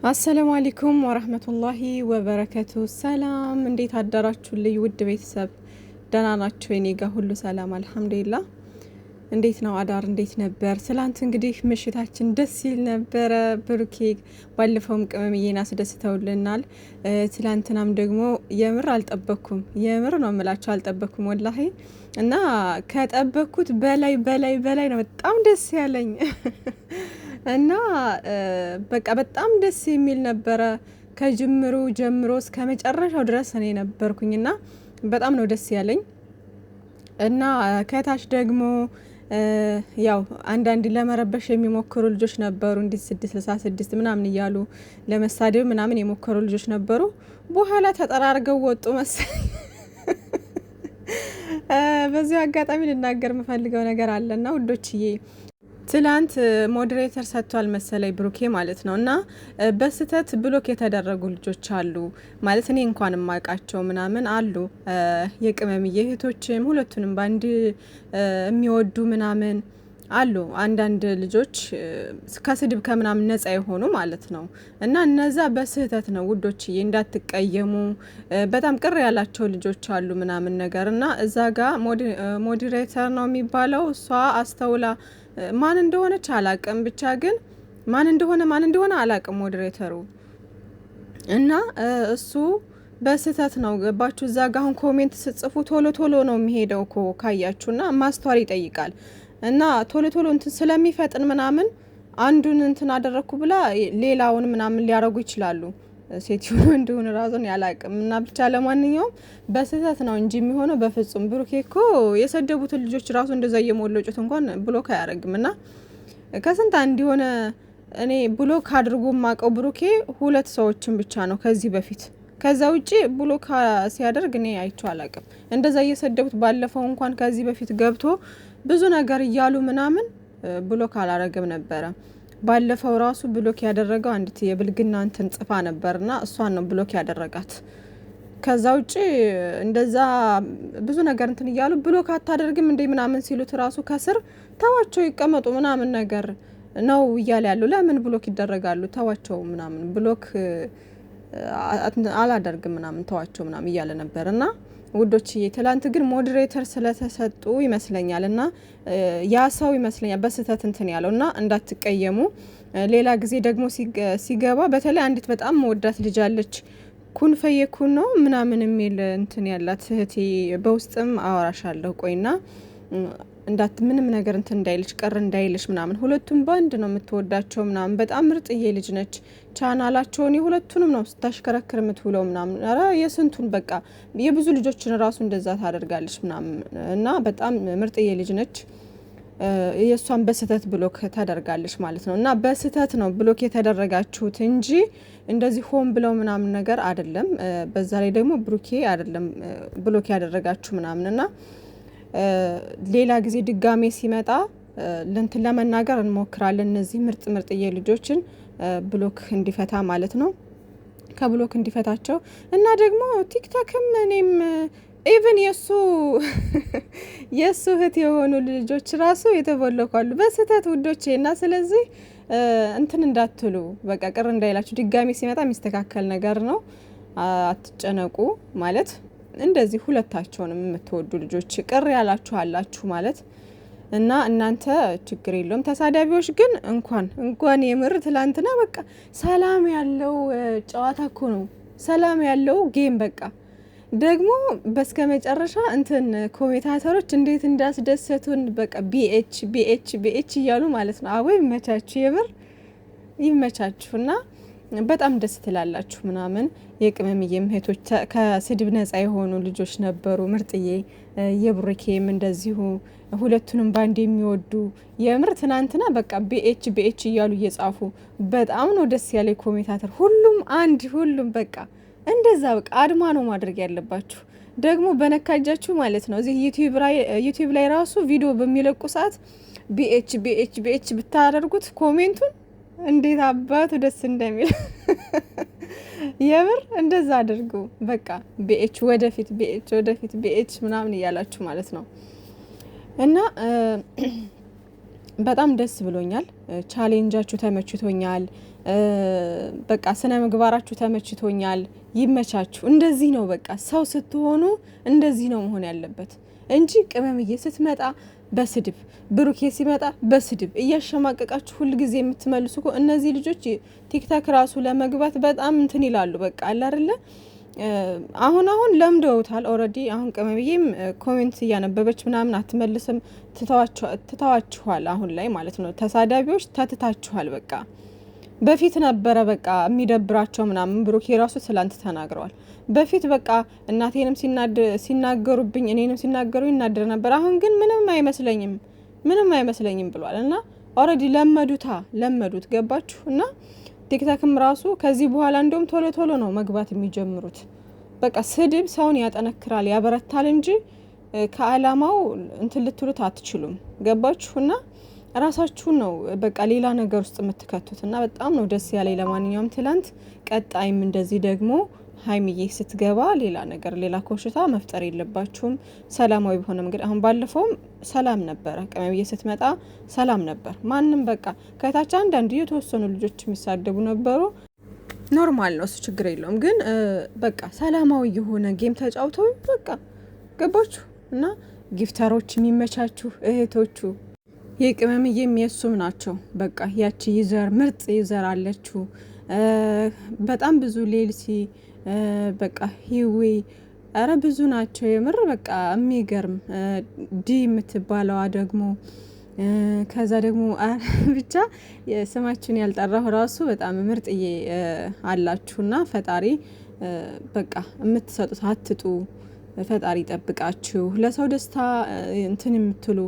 አሰላሙ አለይኩም ወራህመቱላሂ ወበረከቱ። ሰላም እንዴት አደራችሁልኝ ውድ ቤተሰብ? ደህና ናችሁ? እኔ ጋር ሁሉ ሰላም አልሐምዱሊላህ። እንዴት ነው አዳር? እንዴት ነበር? ትላንት እንግዲህ ምሽታችን ደስ ይል ነበረ። ብሩኬ ባለፈውም ቅመምዬን አስደስተውልናል። ትላንትናም ደግሞ የምር አልጠበኩም፣ የምር ነው የምላችሁ አልጠበኩም ወላሂ። እና ከጠበኩት በላይ በላይ በላይ ነው በጣም ደስ ያለኝ እና በቃ በጣም ደስ የሚል ነበረ። ከጅምሩ ጀምሮ እስከ መጨረሻው ድረስ እኔ ነበርኩኝና በጣም ነው ደስ ያለኝ። እና ከታች ደግሞ ያው አንዳንድ ለመረበሽ የሚሞክሩ ልጆች ነበሩ። እንዲህ 666 ምናምን እያሉ ለመሳደብ ምናምን የሞከሩ ልጆች ነበሩ። በኋላ ተጠራርገው ወጡ መሰለኝ። በዚህ አጋጣሚ ልናገር የምፈልገው ነገር አለና ውዶችዬ፣ ትላንት ሞዴሬተር ሰጥቷል መሰለኝ ብሩኬ ማለት ነው። እና በስተት ብሎክ የተደረጉ ልጆች አሉ ማለት እኔ እንኳን የማውቃቸው ምናምን አሉ። የቅመምዬ እህቶችም ሁለቱንም በአንድ የሚወዱ ምናምን አሉ። አንዳንድ ልጆች ከስድብ ከምናምን ነጻ የሆኑ ማለት ነው። እና እነዛ በስህተት ነው ውዶችዬ፣ እንዳትቀየሙ። በጣም ቅር ያላቸው ልጆች አሉ ምናምን ነገር እና እዛ ጋር ሞዴሬተር ነው የሚባለው። እሷ አስተውላ ማን እንደሆነች አላቅም፣ ብቻ ግን ማን እንደሆነ አላቅም ሞዴሬተሩ። እና እሱ በስህተት ነው ገባችሁ። እዛ ጋ አሁን ኮሜንት ስጽፉ ቶሎ ቶሎ ነው የሚሄደው እኮ ካያችሁና ማስተዋል ይጠይቃል። እና ቶሎ ቶሎ እንትን ስለሚፈጥን ምናምን አንዱን እንትን አደረግኩ ብላ ሌላውን ምናምን ሊያረጉ ይችላሉ። ሴት እንደሆነ ራሱን ያላቅም። እና ብቻ ለማንኛውም በስህተት ነው እንጂ የሚሆነው በፍጹም። ብሩኬ እኮ የሰደቡትን ልጆች ራሱ እንደዛ እየሞለጩት እንኳን ብሎክ አያደርግም። እና ከስንት አንድ የሆነ እኔ ብሎክ አድርጎ ማቀው ብሩኬ 2 ሰዎችን ብቻ ነው ከዚህ በፊት። ከዛ ውጪ ብሎክ ሲያደርግ እኔ አይቼው አላቅም። እንደዛ እየሰደቡት ባለፈው እንኳን ከዚህ በፊት ገብቶ ብዙ ነገር እያሉ ምናምን ብሎክ አላረገም ነበረ። ባለፈው ራሱ ብሎክ ያደረገው አንዲት የብልግና እንትን ጽፋ ነበርና እሷን ነው ብሎክ ያደረጋት። ከዛ ውጪ እንደዛ ብዙ ነገር እንትን እያሉ ብሎክ አታደርግም እንዴ ምናምን ሲሉት ራሱ ከስር ተዋቸው ይቀመጡ ምናምን ነገር ነው እያለ ያለው። ለምን ብሎክ ይደረጋሉ? ተዋቸው ምናምን ብሎክ አላደርግም ምናምን ተዋቸው ምናምን እያለ ነበርና ውዶችዬ፣ ትላንት ግን ሞዴሬተር ስለተሰጡ ይመስለኛል እና ያ ሰው ይመስለኛል በስህተት እንትን ያለው እና እንዳትቀየሙ። ሌላ ጊዜ ደግሞ ሲገባ በተለይ አንዲት በጣም መወዳት ልጅ አለች፣ ኩን ፈየኩን ነው ምናምን የሚል እንትን ያላት እህቴ፣ በውስጥም አወራሻለሁ ቆይና ምንም ነገር እንትን እንዳይልሽ ቀር እንዳይልሽ ምናምን። ሁለቱም ባንድ ነው የምትወዳቸው ምናምን። በጣም ምርጥዬ ልጅ ነች። ቻናላቸውን የሁለቱንም ነው ስታሽከረክር የምትውለው ምናምን። ኧረ የስንቱን በቃ የብዙ ልጆችን ራሱ እንደዛ ታደርጋለች ምናምን። እና በጣም ምርጥዬ ልጅ ነች። የእሷን በስህተት ብሎክ ታደርጋለች ማለት ነው። እና በስህተት ነው ብሎክ የተደረጋችሁት እንጂ እንደዚህ ሆን ብለው ምናምን ነገር አይደለም። በዛ ላይ ደግሞ ብሩኬ አይደለም ብሎክ ያደረጋችሁ ምናምን። እና ሌላ ጊዜ ድጋሜ ሲመጣ ለንትን ለመናገር እንሞክራለን። እነዚህ ምርጥዬ ልጆችን ብሎክ እንዲፈታ ማለት ነው፣ ከብሎክ እንዲፈታቸው። እና ደግሞ ቲክቶክም እኔም ኢቭን የሱ እህት የሆኑ ልጆች ራሱ የተቦለኳሉ በስህተት ውዶቼ። እና ስለዚህ እንትን እንዳትሉ በቃ ቅር እንዳይላችሁ። ድጋሜ ሲመጣ የሚስተካከል ነገር ነው፣ አትጨነቁ ማለት እንደዚህ ሁለታቸውንም የምትወዱ ልጆች ቅር ያላችሁ አላችሁ ማለት እና እናንተ ችግር የለውም። ተሳዳቢዎች ግን እንኳን የምር ትላንትና በቃ ሰላም ያለው ጨዋታ እኮ ነው፣ ሰላም ያለው ጌም በቃ። ደግሞ በስከ መጨረሻ እንትን ኮሜንታተሮች እንዴት እንዳስደሰቱን በቃ ቢኤች እያሉ ማለት ነው። አዎ ይመቻችሁ፣ የምር ይመቻችሁና በጣም ደስ ትላላችሁ ምናምን። የቅመምዬም እህቶች ከስድብ ነጻ የሆኑ ልጆች ነበሩ ምርጥዬ። የብሩኬም እንደዚሁ ሁለቱንም ባንድ የሚወዱ የምር ትናንትና በቃ ቢኤች እያሉ እየጻፉ በጣም ነው ደስ ያለ ኮሜንታተር። ሁሉም ሁሉም በቃ እንደዛ በቃ አድማ ነው ማድረግ ያለባችሁ። ደግሞ በነካጃችሁ ማለት ነው። እዚህ ዩቲዩብ ላይ ራሱ ቪዲዮ በሚለቁ ሰዓት ቢኤች ብታደርጉት ኮሜንቱን እንዴት አባቱ ደስ እንደሚል የምር እንደዛ አድርጉ። በቃ ቢኤች ወደፊት ምናምን እያላችሁ ማለት ነው። እና በጣም ደስ ብሎኛል። ቻሌንጃችሁ ተመችቶኛል። በቃ ስነ ምግባራችሁ ተመችቶኛል፣ ይመቻችሁ። እንደዚህ ነው በቃ ሰው ስትሆኑ እንደዚህ ነው መሆን ያለበት እንጂ ቅመምዬ ስትመጣ በስድብ ብሩኬ ሲመጣ በስድብ እያሸማቀቃችሁ ሁል ጊዜ የምትመልሱ እነዚህ ልጆች ቲክታክ ራሱ ለመግባት በጣም እንትን ይላሉ። በቃ አለ አይደለ አሁን ለምደውታል ኦልሬዲ። አሁን ቅመምዬም ኮሜንት እያነበበች ምናምን አትመልስም፣ ትተዋችኋል አሁን ላይ ማለት ነው። ተሳዳቢዎች ተትታችኋል በቃ። በፊት ነበረ በቃ የሚደብራቸው ምናምን። ብሩኬ ራሱ ትላንት ተናግረዋል። በፊት በቃ እናቴንም ሲናገሩብኝ እኔንም ሲናገሩ ይናደር ነበር። አሁን ግን ምንም አይመስለኝም ብሏል። እና ኦልሬዲ ለመዱት ገባችሁ? እና ቲክታክም ራሱ ከዚህ በኋላ እንደውም ቶሎ ነው መግባት የሚጀምሩት። በቃ ስድብ ሰውን ያጠነክራል ያበረታል እንጂ ከአላማው እንትን ልትሉት አትችሉም። ገባችሁ? እና ራሳችሁን ነው በቃ ሌላ ነገር ውስጥ የምትከቱት። እና በጣም ነው ደስ ያለኝ። ለማንኛውም ትላንት ቀጣይም እንደዚህ ደግሞ ሀይሚዬ ስትገባ ሌላ ኮሽታ መፍጠር የለባችሁም። ሰላማዊ በሆነ መንገድ አሁን ባለፈውም ሰላም ነበረ፣ ቅመምዬ ስትመጣ ሰላም ነበር። ማንም በቃ ከታች አንዳንድ የተወሰኑ ልጆች የሚሳደቡ ነበሩ። ኖርማል ነው እሱ፣ ችግር የለውም። ግን በቃ ሰላማዊ የሆነ ጌም ተጫውተው በቃ ገባችሁ? እና ጊፍተሮች የሚመቻችሁ እህቶቹ የቅመምዬም የሱም ናቸው። በቃ ያቺ ዩዘር ምርጥ ዩዘር አለችው በጣም ብዙ ሌልሲ በቃ ሂዊ አረ ብዙ ናቸው የምር በቃ የሚገርም ዲ የምትባለዋ ደግሞ ከዛ ደግሞ ብቻ ስማችን ያልጠራሁ ራሱ በጣም ምርጥዬ አላችሁና ፈጣሪ በቃ የምትሰጡት አትጡ። ፈጣሪ ጠብቃችሁ ለሰው ደስታ እንትን የምትሉ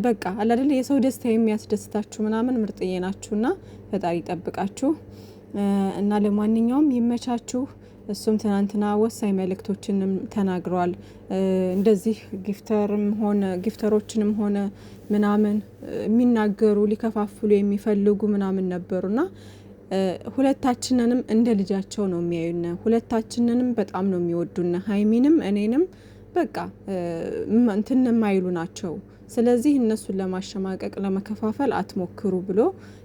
በቃ አለ አይደል የሰው ደስታ የሚያስደስታችሁ ምናምን ምርጥዬ ናችሁና ፈጣሪ ጠብቃችሁ እና ለማንኛውም ይመቻችሁ። እሱም ትናንትና ወሳኝ መልእክቶችንም ተናግረዋል። እንደዚህ ጊፍተሮችንም ሆነ ምናምን የሚናገሩ ሊከፋፍሉ የሚፈልጉ ምናምን ነበሩና ሁለታችንንም እንደ ልጃቸው ነው የሚያዩን። ሁለታችንንም በጣም ነው የሚወዱን፣ ሀይሚንም እኔንም በቃ እንትን የማይሉ ናቸው። ስለዚህ እነሱን ለማሸማቀቅ ለመከፋፈል አትሞክሩ ብሎ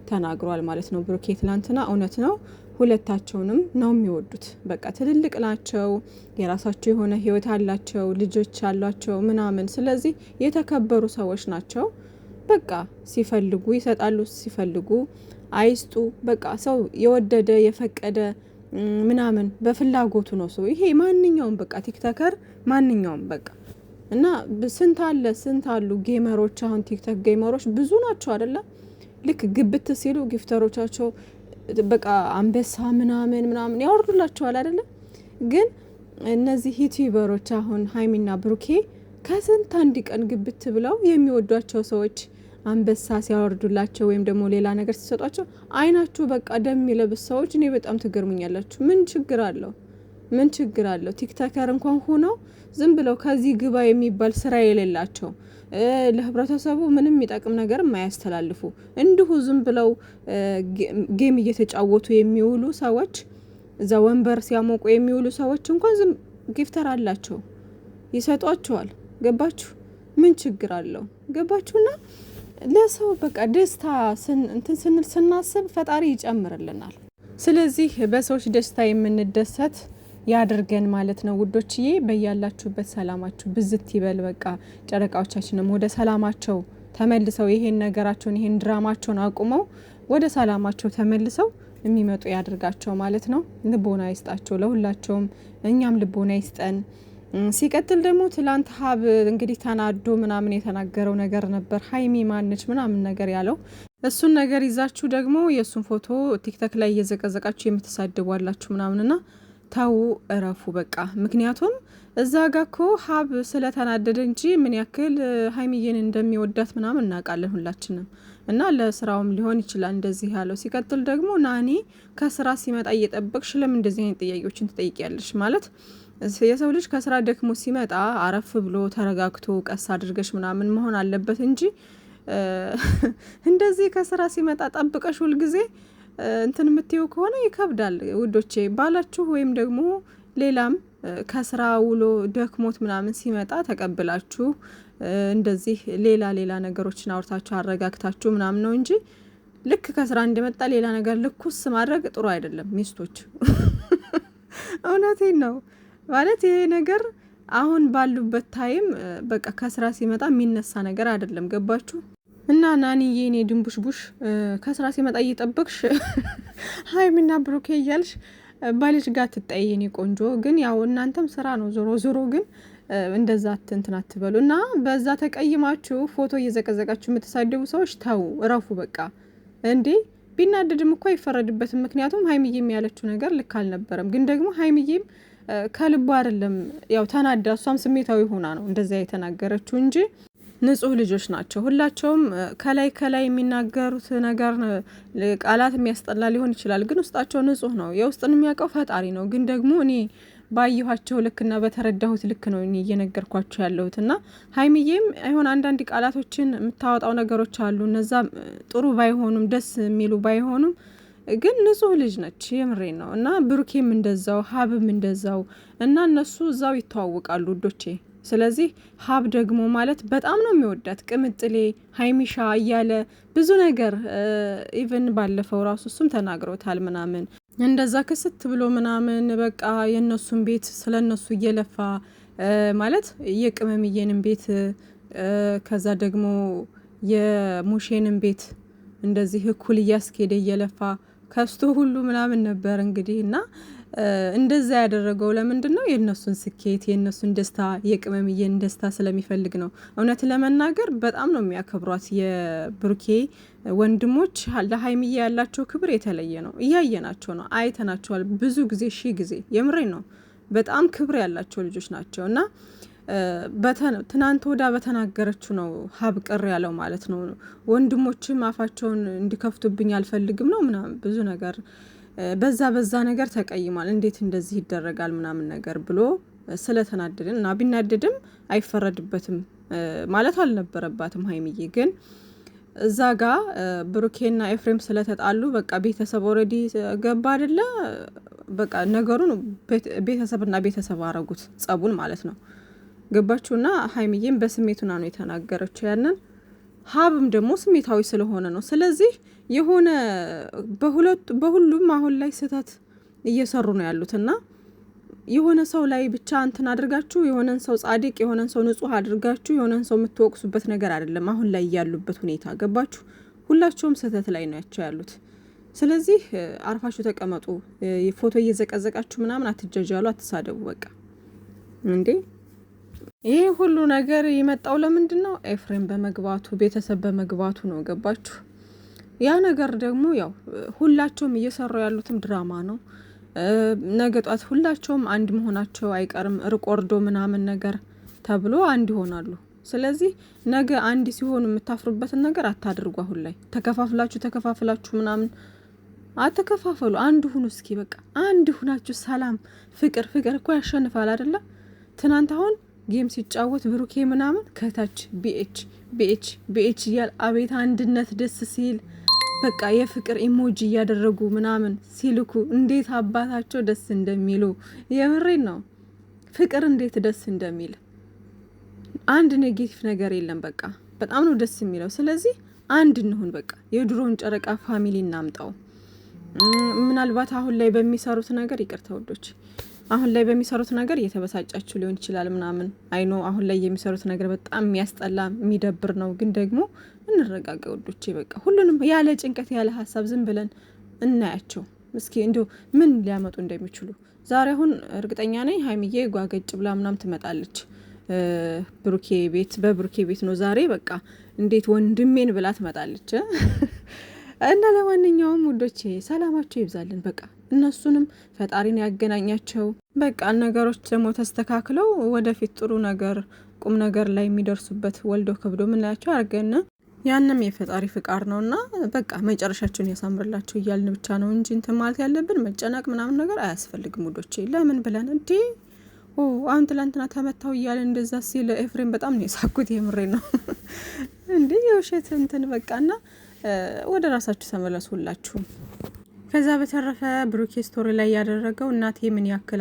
ተናግሯል ማለት ነው ብሩኬ ትላንትና። እውነት ነው፣ ሁለታቸውንም ነው የሚወዱት። በቃ ትልልቅ ናቸው፣ የራሳቸው የሆነ ህይወት አላቸው፣ ልጆች አሏቸው ምናምን። ስለዚህ የተከበሩ ሰዎች ናቸው። በቃ ሲፈልጉ ይሰጣሉ፣ ሲፈልጉ አይስጡ። በቃ ሰው የወደደ የፈቀደ ምናምን በፍላጎቱ ነው ሰው። ይሄ ማንኛውም በቃ ቲክቶከር ማንኛውም በቃ እና ስንት አሉ ጌመሮች። አሁን ቲክቶክ ጌመሮች ብዙ ናቸው አይደለ? ልክ ግብት ሲሉ ጊፍተሮቻቸው በቃ አንበሳ ምናምን ያወርዱላቸዋል አይደለ? ግን እነዚህ ዩቲዩበሮች አሁን ሀይሚና ብሩኬ ከስንት አንድ ቀን ግብት ብለው የሚወዷቸው ሰዎች አንበሳ ሲያወርዱላቸው ወይም ደግሞ ሌላ ነገር ሲሰጧቸው አይናችሁ በቃ ደም የሚለብስ ሰዎች እኔ በጣም ትገርሙኛላችሁ። ምን ችግር አለው? ቲክቶከር እንኳን ሆነው ዝም ብለው ከዚህ ግባ የሚባል ስራ የሌላቸው ለህብረተሰቡ ምንም የሚጠቅም ነገር የማያስተላልፉ እንዲሁ ዝም ብለው ጌም እየተጫወቱ የሚውሉ ሰዎች፣ እዛ ወንበር ሲያሞቁ የሚውሉ ሰዎች እንኳን ዝም ጊፍተር አላቸው፣ ይሰጧቸዋል። ገባችሁ? ምን ችግር አለው? ገባችሁና ለሰው በቃ ደስታ እንትን ስንል ስናስብ ፈጣሪ ይጨምርልናል። ስለዚህ በሰዎች ደስታ የምንደሰት ያድርገን ማለት ነው ውዶችዬ። በያላችሁበት ሰላማችሁ ብዝት ይበል። በቃ ጨረቃዎቻችንም ወደ ሰላማቸው ተመልሰው ይሄን ነገራቸውን ይሄን ድራማቸውን አቁመው ወደ ሰላማቸው ተመልሰው የሚመጡ ያድርጋቸው ማለት ነው። ልቦና ይስጣቸው ለሁላቸውም፣ እኛም ልቦና ይስጠን። ሲቀጥል ደግሞ ትላንት ሀብ እንግዲህ ተናዶ ምናምን የተናገረው ነገር ነበር። ሀይሚ ማነች ምናምን ነገር ያለው እሱን ነገር ይዛችሁ ደግሞ የእሱን ፎቶ ቲክቶክ ላይ እየዘቀዘቃችሁ የምትሳደቡ አላችሁ ምናምንና ታው እረፉ በቃ። ምክንያቱም እዛ ጋ እኮ ሀብ ስለተናደደ እንጂ ምን ያክል ሀይሚዬን እንደሚወዳት ምናምን እናውቃለን ሁላችንም። እና ለስራውም ሊሆን ይችላል እንደዚህ ያለው። ሲቀጥል ደግሞ ናኒ ከስራ ሲመጣ እየጠበቅሽ ለምን እንደዚህ አይነት ጥያቄዎችን ትጠይቂያለሽ? ማለት የሰው ልጅ ከስራ ደክሞ ሲመጣ አረፍ ብሎ ተረጋግቶ ቀስ አድርገሽ ምናምን መሆን አለበት እንጂ እንደዚህ ከስራ ሲመጣ ጠብቀሽ ሁልጊዜ እንትን የምትይው ከሆነ ይከብዳል ውዶቼ። ባላችሁ ወይም ደግሞ ሌላም ከስራ ውሎ ደክሞት ምናምን ሲመጣ ተቀብላችሁ እንደዚህ ሌላ ነገሮችን አውርታችሁ አረጋግታችሁ ምናምን ነው እንጂ ልክ ከስራ እንደመጣ ሌላ ነገር ልኩስ ማድረግ ጥሩ አይደለም ሚስቶች። እውነቴን ነው ማለት ይሄ ነገር አሁን ባሉበት ታይም በቃ ከስራ ሲመጣ የሚነሳ ነገር አይደለም። ገባችሁ? እና ናኒዬ የኔ ድንቡሽቡሽ ከስራ ሲመጣ እየጠበቅሽ ሀይሚና ብሩኬ እያልሽ ባልሽ ጋር ትጣይ የኔ ቆንጆ። ግን ያው እናንተም ስራ ነው ዞሮ ዞሮ። ግን እንደዛ እንትን አትበሉ እና በዛ ተቀይማችሁ ፎቶ እየዘቀዘቃችሁ የምትሳደቡ ሰዎች ተው፣ እረፉ በቃ። እንዴ ቢናደድም እኮ አይፈረድበትም። ምክንያቱም ሀይሚዬም ያለችው ነገር ልክ አልነበረም። ግን ደግሞ ሀይሚዬም ከልቡ አይደለም ያው ተናዳ፣ እሷም ስሜታዊ ሆና ነው እንደዚያ የተናገረችው እንጂ ንጹህ ልጆች ናቸው ሁላቸውም። ከላይ ከላይ የሚናገሩት ነገር ቃላት የሚያስጠላ ሊሆን ይችላል፣ ግን ውስጣቸው ንጹህ ነው። የውስጥን የሚያውቀው ፈጣሪ ነው። ግን ደግሞ እኔ ባየኋቸው ልክና በተረዳሁት ልክ ነው እኔ እየነገርኳቸው ያለሁት። እና ሀይሚዬም አይሆን አንዳንድ ቃላቶችን የምታወጣው ነገሮች አሉ። እነዛ ጥሩ ባይሆኑም ደስ የሚሉ ባይሆኑም ግን ንጹህ ልጅ ነች። የምሬን ነው። እና ብሩኬም እንደዛው ሀብም እንደዛው እና እነሱ እዛው ይተዋወቃሉ ውዶቼ። ስለዚህ ሀብ ደግሞ ማለት በጣም ነው የሚወዳት ቅምጥሌ ሀይሚሻ እያለ ብዙ ነገር ኢቨን ባለፈው ራሱ እሱም ተናግሮታል ምናምን እንደዛ ክስት ብሎ ምናምን በቃ የእነሱን ቤት ስለ እነሱ እየለፋ ማለት የቅመምዬንም ቤት ከዛ ደግሞ የሙሼንም ቤት እንደዚህ እኩል እያስኬደ እየለፋ ከስቶ ሁሉ ምናምን ነበር እንግዲህ። እና እንደዛ ያደረገው ለምንድን ነው? የእነሱን ስኬት የእነሱን ደስታ የቅመምዬን ደስታ ስለሚፈልግ ነው። እውነት ለመናገር በጣም ነው የሚያከብሯት የብሩኬ ወንድሞች። ለሀይሚዬ ያላቸው ክብር የተለየ ነው። እያየናቸው ነው፣ አይተናቸዋል ብዙ ጊዜ፣ ሺህ ጊዜ። የምሬ ነው። በጣም ክብር ያላቸው ልጆች ናቸው። እና ትናንት ወዳ በተናገረችው ነው ሀብ ቅር ያለው ማለት ነው። ወንድሞችም አፋቸውን እንዲከፍቱብኝ አልፈልግም ነው ምናምን ብዙ ነገር በዛ ነገር ተቀይሟል። እንዴት እንደዚህ ይደረጋል ምናምን ነገር ብሎ ስለተናደድን እና ቢናደድም አይፈረድበትም ማለት አልነበረባትም ሀይሚዬ። ግን እዛ ጋ ብሩኬና ኤፍሬም ስለተጣሉ በቃ ቤተሰብ ኦልሬዲ ገባ አይደለ? በቃ ነገሩን ቤተሰብና ቤተሰብ አረጉት ጸቡን ማለት ነው። ገባችሁና ሀይሚዬም በስሜቱና ነው የተናገረችው ያንን። ሀብም ደግሞ ስሜታዊ ስለሆነ ነው። ስለዚህ የሆነ በሁሉም አሁን ላይ ስህተት እየሰሩ ነው ያሉትና የሆነ ሰው ላይ ብቻ እንትን አድርጋችሁ የሆነን ሰው ጻድቅ የሆነን ሰው ንጹህ አድርጋችሁ የሆነን ሰው የምትወቅሱበት ነገር አይደለም አሁን ላይ ያሉበት ሁኔታ። ገባችሁ? ሁላቸውም ስህተት ላይ ናቸው ያሉት። ስለዚህ አርፋችሁ ተቀመጡ። ፎቶ እየዘቀዘቃችሁ ምናምን አትጃጃሉ፣ አትሳደቡ። በቃ እንዴ ይሄ ሁሉ ነገር የመጣው ለምንድን ነው? ኤፍሬም በመግባቱ ቤተሰብ በመግባቱ ነው። ገባችሁ? ያ ነገር ደግሞ ያው ሁላቸውም እየሰሩ ያሉትም ድራማ ነው። ነገ ጧት ሁላቸውም አንድ መሆናቸው አይቀርም። ርቆ ወርዶ ምናምን ነገር ተብሎ አንድ ይሆናሉ። ስለዚህ ነገ አንድ ሲሆኑ የምታፍሩበትን ነገር አታድርጉ። አሁን ላይ ተከፋፍላችሁ ምናምን አትከፋፈሉ። አንድ ሁኑ እስኪ በቃ አንድ ሁናችሁ ሰላም፣ ፍቅር እኮ ያሸንፋል አይደለ? ትናንት አሁን ጌም ሲጫወት ብሩኬ ምናምን ከታች ቢኤች እያል አቤት አንድነት ደስ ሲል በቃ የፍቅር ኢሞጂ እያደረጉ ምናምን ሲልኩ እንዴት አባታቸው ደስ እንደሚሉ የምሬን ነው። ፍቅር እንዴት ደስ እንደሚል አንድ ኔጌቲቭ ነገር የለም። በቃ በጣም ነው ደስ የሚለው። ስለዚህ አንድ እንሁን በቃ የድሮውን ጨረቃ ፋሚሊ እናምጣው። ምናልባት አሁን ላይ በሚሰሩት ነገር ይቅርታ ውዶች፣ አሁን ላይ በሚሰሩት ነገር እየተበሳጫችሁ ሊሆን ይችላል ምናምን አይኖ አሁን ላይ የሚሰሩት ነገር በጣም የሚያስጠላ የሚደብር ነው። ግን ደግሞ እንረጋጋ ውዶቼ። በቃ ሁሉንም ያለ ጭንቀት ያለ ሀሳብ ዝም ብለን እናያቸው እስኪ እንዲሁ ምን ሊያመጡ እንደሚችሉ። ዛሬ አሁን እርግጠኛ ነኝ ሀይሚዬ ጓገጭ ብላ ምናምን ትመጣለች በብሩኬ ቤት ነው ዛሬ። በቃ እንዴት ወንድሜን ብላ ትመጣለች። እና ለማንኛውም ውዶቼ ሰላማቸው ይብዛልን። በቃ እነሱንም ፈጣሪን ያገናኛቸው። በቃ ነገሮች ደግሞ ተስተካክለው ወደፊት ጥሩ ነገር ቁም ነገር ላይ የሚደርሱበት ወልዶ ከብዶ ምናያቸው አርገን ያንም የፈጣሪ ፍቃድ ነውና በቃ መጨረሻቸውን ያሳምርላቸው እያልን ብቻ ነው እንጂ እንትን ማለት ያለብን መጨነቅ ምናምን ነገር አያስፈልግም ውዶቼ። ለምን ብለን እንዴ አሁን ትላንትና ተመታው እያለ እንደዛ ሲል ኤፍሬም በጣም ነው የሳኩት። የምሬ ነው እንዴ የውሸት እንትን በቃና ወደ ራሳችሁ ተመለሱ ሁላችሁም። ከዛ በተረፈ ብሩኬ ስቶሪ ላይ ያደረገው እናቴ ምን ያክል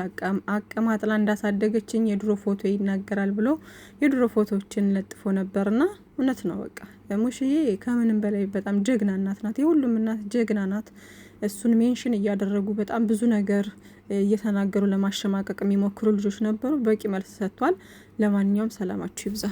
አቀማጥላ እንዳሳደገችኝ የድሮ ፎቶ ይናገራል ብሎ የድሮ ፎቶዎችን ለጥፎ ነበርና እውነት ነው። በቃ ሙሽዬ ከምንም በላይ በጣም ጀግና እናት ናት። የሁሉም እናት ጀግና ናት። እሱን ሜንሽን እያደረጉ በጣም ብዙ ነገር እየተናገሩ ለማሸማቀቅ የሚሞክሩ ልጆች ነበሩ። በቂ መልስ ሰጥቷል። ለማንኛውም ሰላማችሁ ይብዛ።